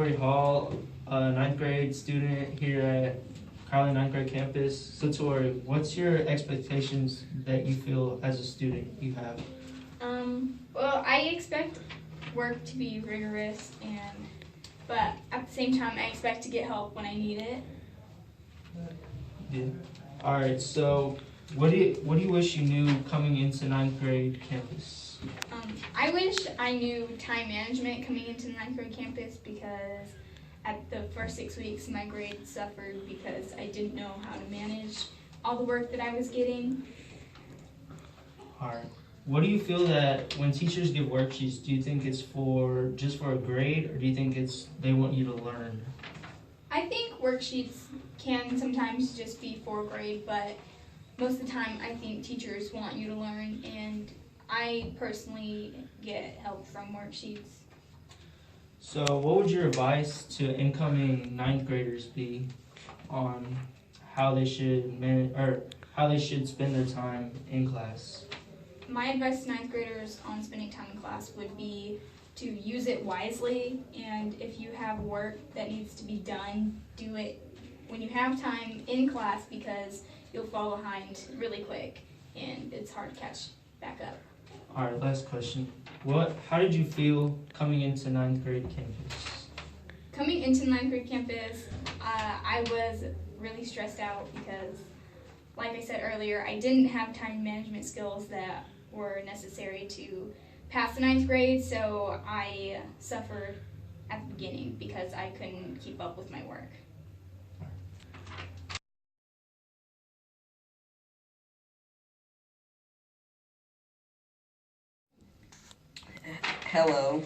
Tori Hall, a ninth grade student here at Crowley ninth grade campus. So Tori, what's your expectations that you feel as a student you have? Well, I expect work to be rigorous, but at the same time, I expect to get help when I need it. Yeah. All right. So, what do you wish you knew coming into ninth grade campus? I wish I knew time management coming into ninth grade campus, because at the first 6 weeks, my grades suffered because I didn't know how to manage all the work that I was getting. All right. What do you feel that when teachers give worksheets, do you think it's just for a grade, or do you think they want you to learn? I think worksheets can sometimes just be for a grade, but most of the time I think teachers want you to learn, and I personally get help from worksheets. So what would your advice to incoming ninth graders be on how they should how they should spend their time in class? My advice to ninth graders on spending time in class would be to use it wisely, and if you have work that needs to be done, do it when you have time in class, because you'll fall behind really quick and it's hard to catch back up. All right, last question. How did you feel coming into ninth grade campus? Coming into ninth grade campus, I was really stressed out because, like I said earlier, I didn't have time management skills that were necessary to pass the ninth grade, so I suffered at the beginning because I couldn't keep up with my work. Hello.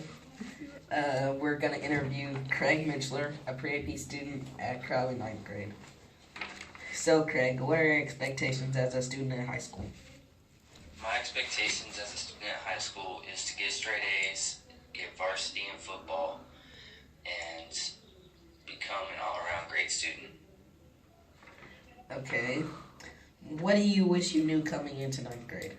We're going to interview Craig Mitchler, a pre-AP student at Crowley ninth grade. So Craig, what are your expectations as a student in high school? My expectations as a student in high school is to get straight A's, get varsity in football, and become an all-around great student. Okay. What do you wish you knew coming into ninth grade?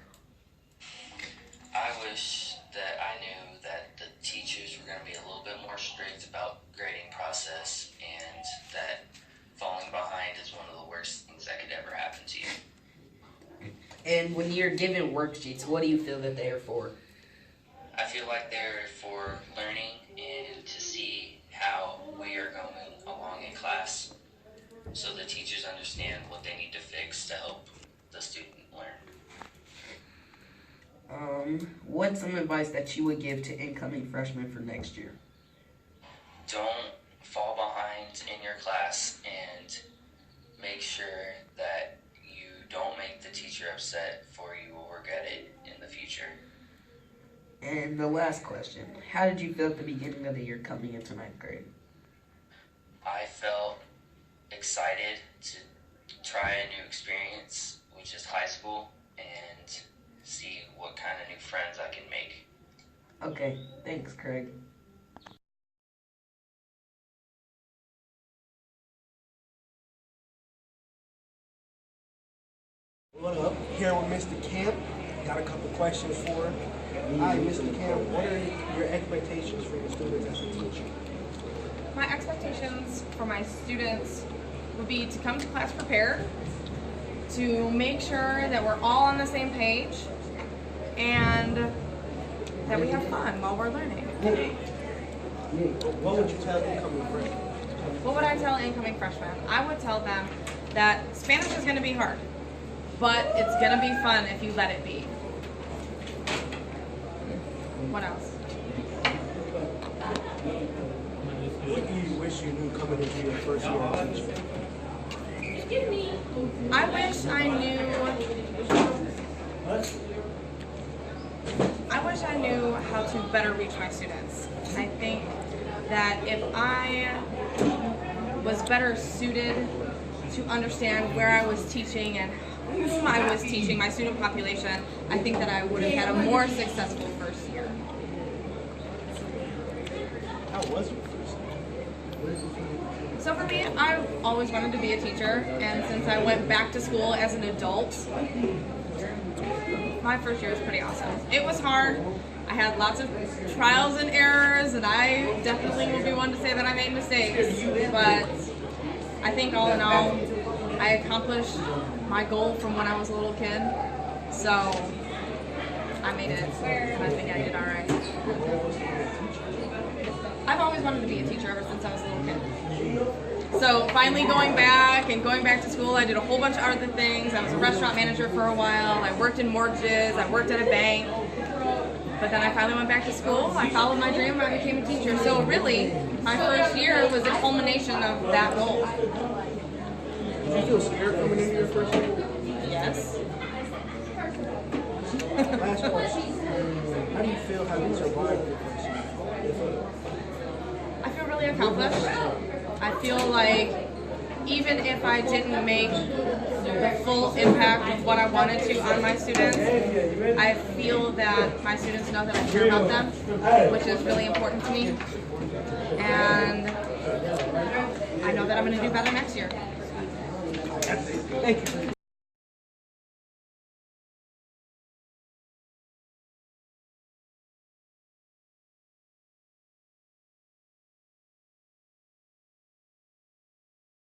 I wish that I knew that the teachers were going to be a little bit more strict about grading process, and that falling behind is one of the worst things that could ever happen to you. And when you're given worksheets, what do you feel that they are for? I feel like they're for learning and to see how we are going along in class, so the teachers understand what they need to fix to help the student learn. What's some advice that you would give to incoming freshmen for next year? Don't fall behind in your class, and make sure that you don't make the teacher upset, for you will regret it in the future. And the last question, how did you feel at the beginning of the year coming into ninth grade? I felt excited to try a new experience, which is high school, and see what kind of new friends I can make. Okay, thanks Craig. What up? Here with Mr. Camp. Got a couple questions for him. Hi, Mr. Camp. What are your expectations for your students as a teacher? My expectations for my students would be to come to class prepared, to make sure that we're all on the same page, and that we have fun while we're learning. What would you tell incoming freshmen? What would I tell incoming freshmen? I would tell them that Spanish is going to be hard, but it's going to be fun if you let it be. What else? What do you wish you knew coming into your first year of teaching? I wish I knew how to better reach my students. I think that if I was better suited to understand where I was teaching and whom I was teaching, my student population, I think that I would have had a more successful first year. How was your first year? So for me, I've always wanted to be a teacher, and since I went back to school as an adult, my first year was pretty awesome. It was hard. I I had lots of trials and errors, and I definitely will be one to say that I made mistakes. But I think all in all, I accomplished my goal from when I was a little kid. So I made it, and I think I did all right. I've always wanted to be a teacher ever since I was a little kid. So finally going back to school, I did a whole bunch of other things. I was a restaurant manager for a while. I worked in mortgages. I worked at a bank. But then I finally went back to school. I followed my dream and I became a teacher. So really, my first year was a culmination of that goal. Did you feel scared coming into your first year? Yes. Last question. How do you feel having survived your first year? I feel really accomplished. I feel like even if I didn't make the full impact of what I wanted to on my students, I feel that my students know that I care about them, which is really important to me. And I know that I'm going to do better next year. Thank you.